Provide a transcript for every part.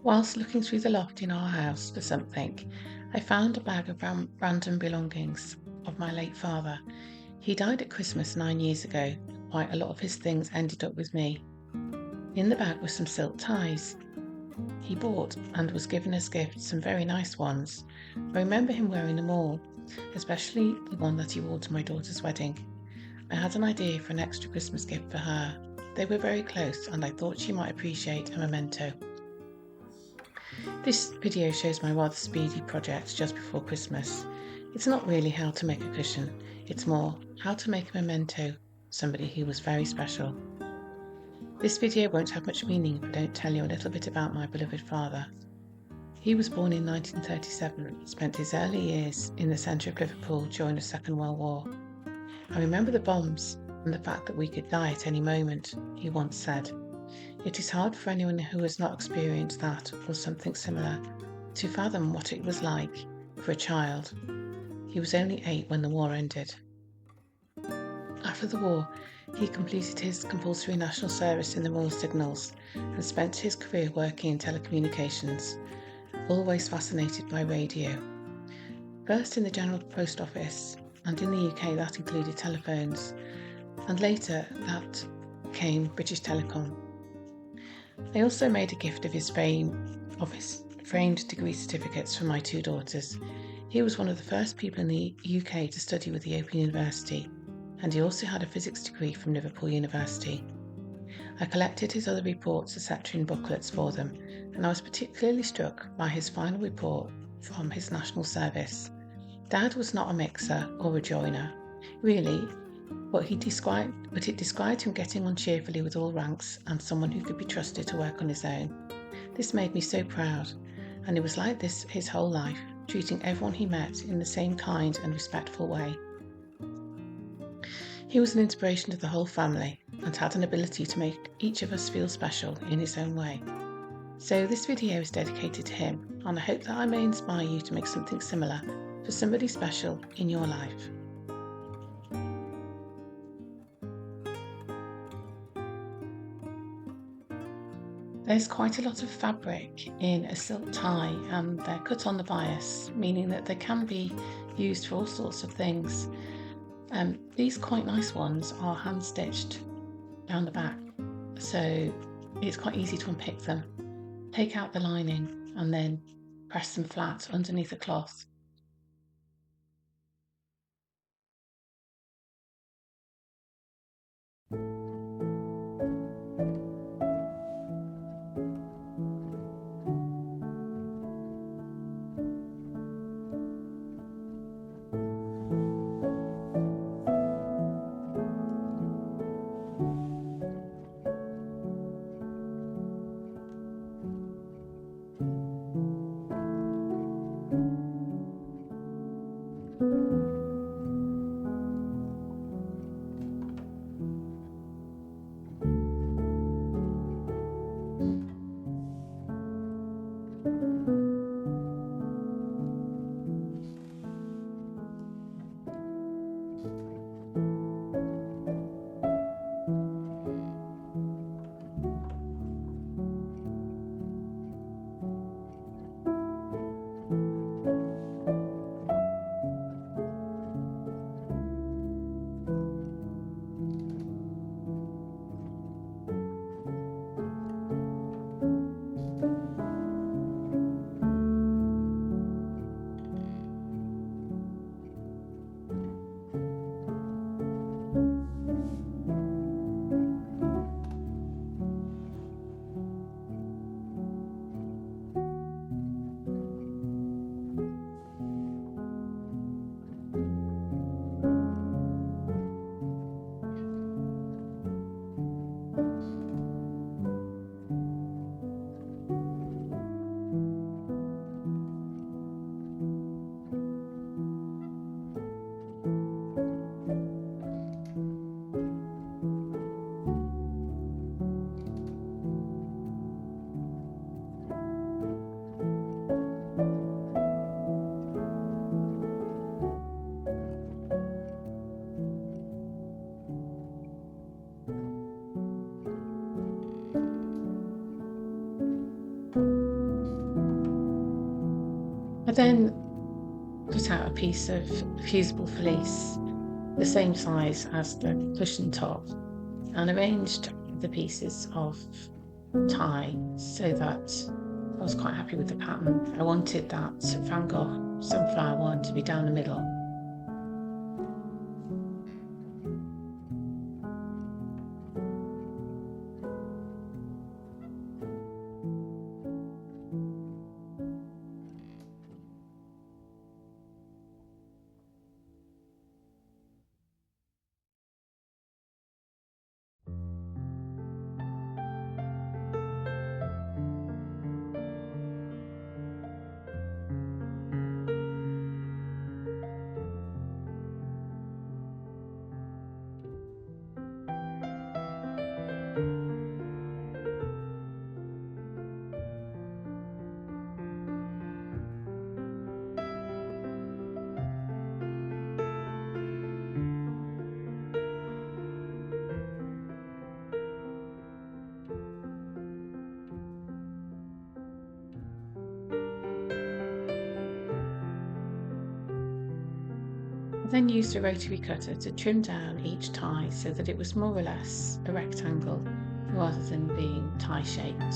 Whilst looking through the loft in our house for something, I found a bag of random belongings of my late father. He died at Christmas 9 years ago. Quite a lot of his things ended up with me. In the bag were some silk ties. He bought and was given as gifts some very nice ones. I remember him wearing them all, especially the one that he wore to my daughter's wedding. I had an idea for an extra Christmas gift for her. They were very close and I thought she might appreciate a memento. This video shows my rather speedy project just before Christmas. It's not really how to make a cushion, it's more how to make a memento, somebody who was very special. This video won't have much meaning if I don't tell you a little bit about my beloved father. He was born in 1937 and spent his early years in the centre of Liverpool during the Second World War. I remember the bombs and the fact that we could die at any moment, he once said. It is hard for anyone who has not experienced that or something similar to fathom what it was like for a child. He was only 8 when the war ended. After the war, he completed his compulsory national service in the Royal Signals and spent his career working in telecommunications, always fascinated by radio. First in the General Post Office, and in the UK that included telephones, and later that came British Telecom. I also made a gift of his framed degree certificates for my 2 daughters. He was one of the first people in the UK to study with the Open University, and he also had a physics degree from Liverpool University. I collected his other reports, etc. in booklets for them, and I was particularly struck by his final report from his national service. Dad was not a mixer or a joiner, really, but it described him getting on cheerfully with all ranks and someone who could be trusted to work on his own. This made me so proud, and it was like this his whole life, treating everyone he met in the same kind and respectful way. He was an inspiration to the whole family and had an ability to make each of us feel special in his own way. So this video is dedicated to him, and I hope that I may inspire you to make something similar for somebody special in your life. There's quite a lot of fabric in a silk tie and they're cut on the bias, meaning that they can be used for all sorts of things. These quite nice ones are hand stitched down the back, so it's quite easy to unpick them. Take out the lining and then press them flat underneath the cloth. I then cut out a piece of fusible fleece, the same size as the cushion top, and arranged the pieces of tie so that I was quite happy with the pattern. I wanted that Van Gogh sunflower one to be down the middle. I then used a rotary cutter to trim down each tie so that it was more or less a rectangle rather than being tie shaped.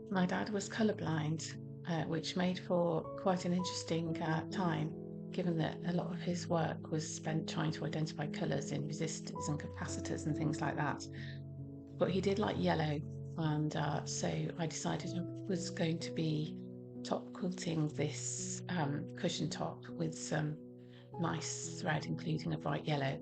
My dad was colourblind, which made for quite an interesting time, given that a lot of his work was spent trying to identify colours in resistors and capacitors and things like that. but he did like yellow, and so I decided I was going to be top quilting this cushion top with some nice thread, including a bright yellow.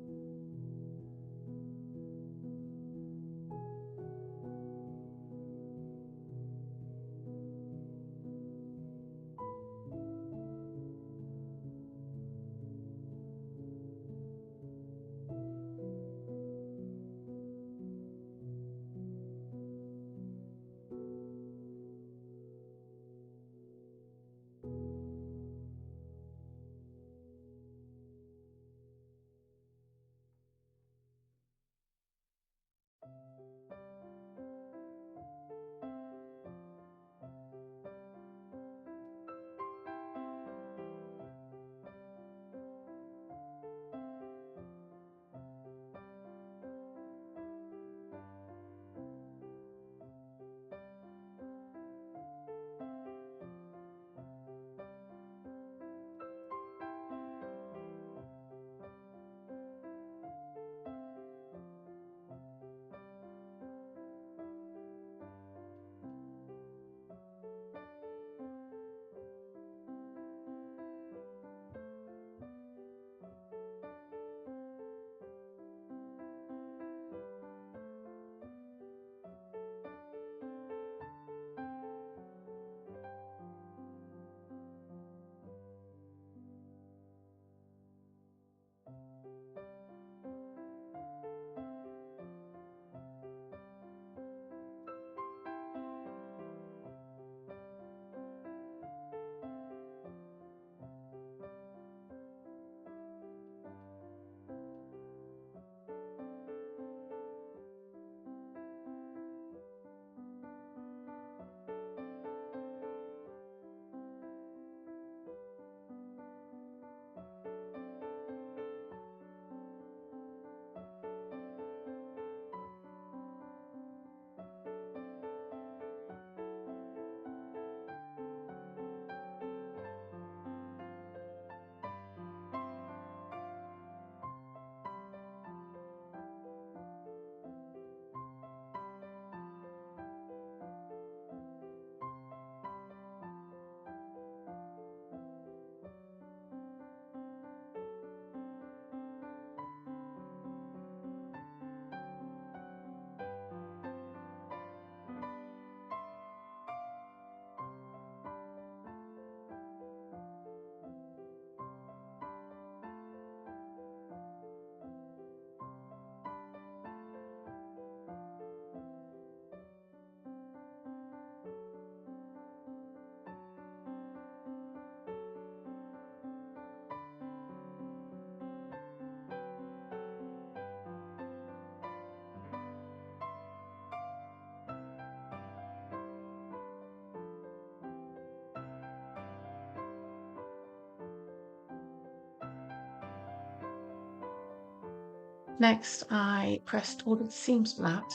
Next, I pressed all of the seams flat,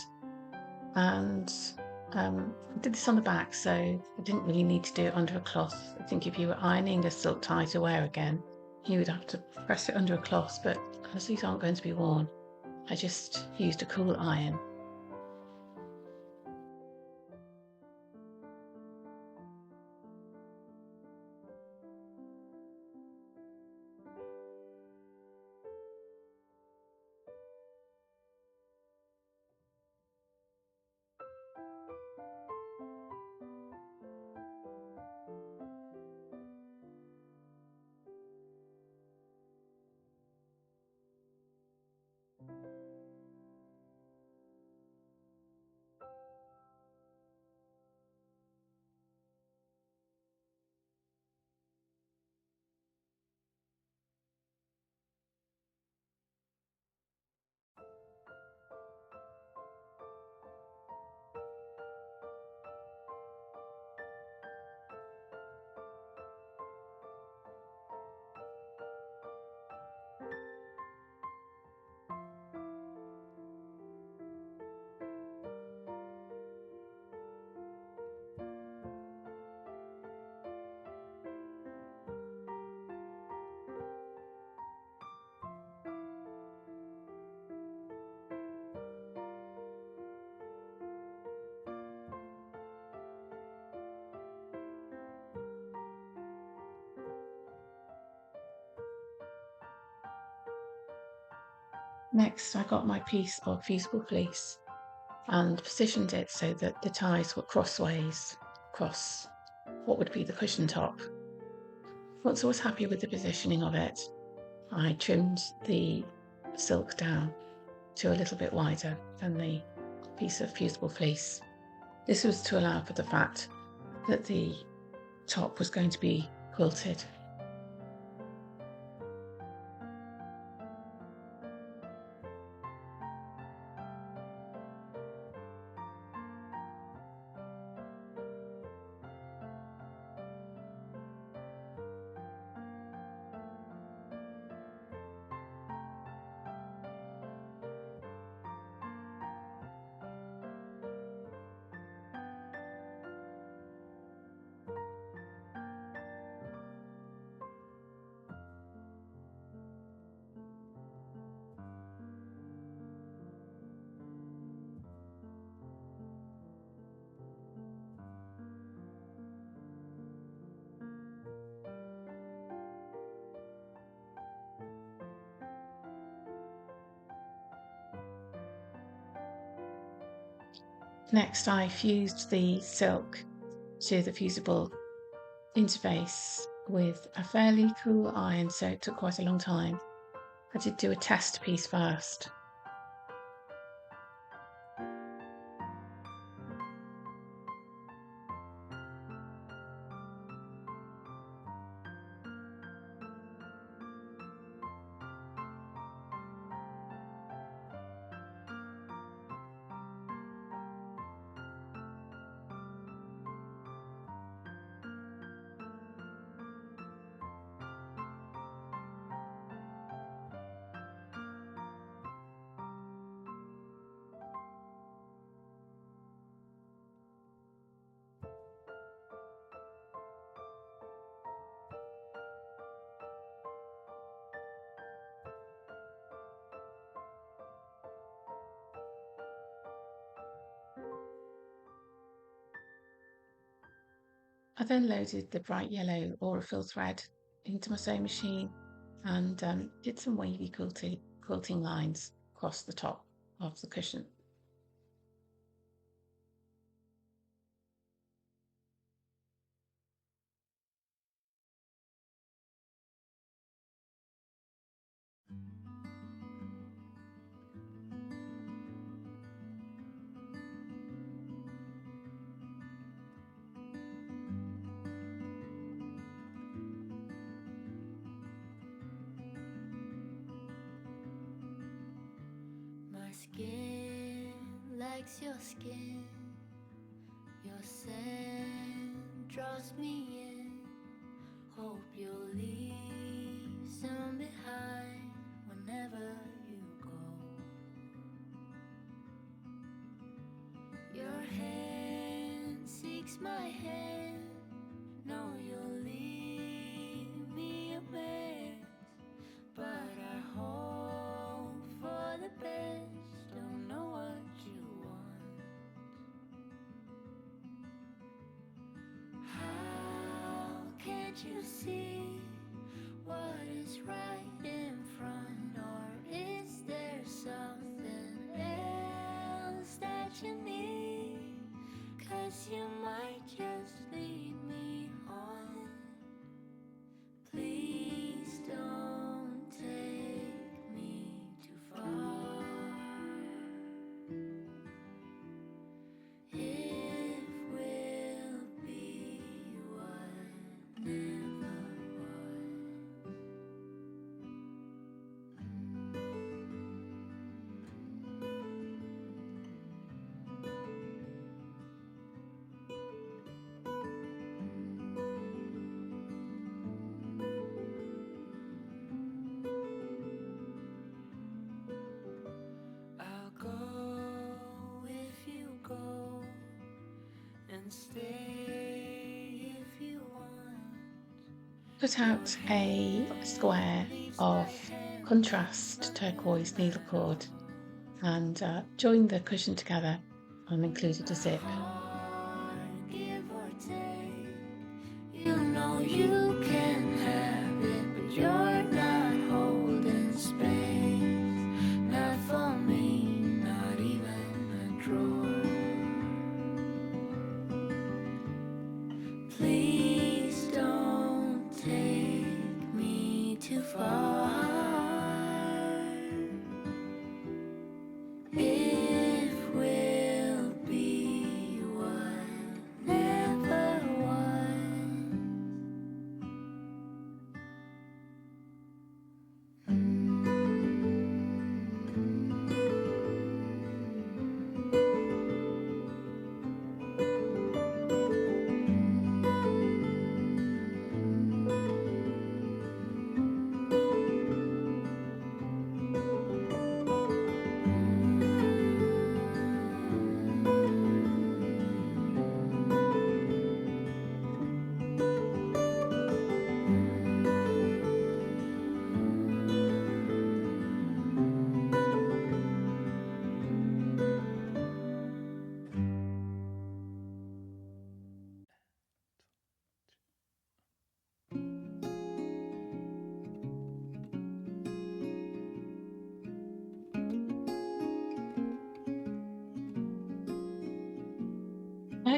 and I did this on the back, so I didn't really need to do it under a cloth. I think if you were ironing a silk tie to wear again, you would have to press it under a cloth, but as these aren't going to be worn, I just used a cool iron. Next, I got my piece of fusible fleece and positioned it so that the ties were crossways across what would be the cushion top. Once I was happy with the positioning of it, I trimmed the silk down to a little bit wider than the piece of fusible fleece. This was to allow for the fact that the top was going to be quilted. Next, I fused the silk to the fusible interface with a fairly cool iron, so it took quite a long time. I did do a test piece first. I then loaded the bright yellow Aurifil thread into my sewing machine and did some wavy quilting lines across the top of the cushion. My skin likes your skin, your scent draws me in. Hope you'll leave some behind whenever you go. Your hand seeks my hand, know you'll leave me a mess, but I hope for the best. Don't know what you want. How can't you see what is right in front? Or is there something else that you need? 'Cause you might just lead me on. Please don't take me too far. If we'll be what never was. I'll go if you go, and stay if you want. Cut out a square of contrast turquoise needle cord and joined the cushion together and included a zip. Give or take, you know you can have it, but you're not holding space. Now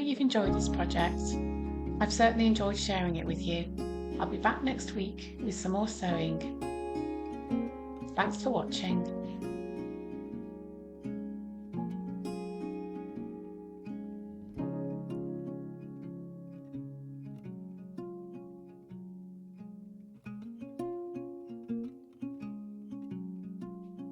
hope you've enjoyed this project. I've certainly enjoyed sharing it with you. I'll be back next week with some more sewing. Thanks for watching.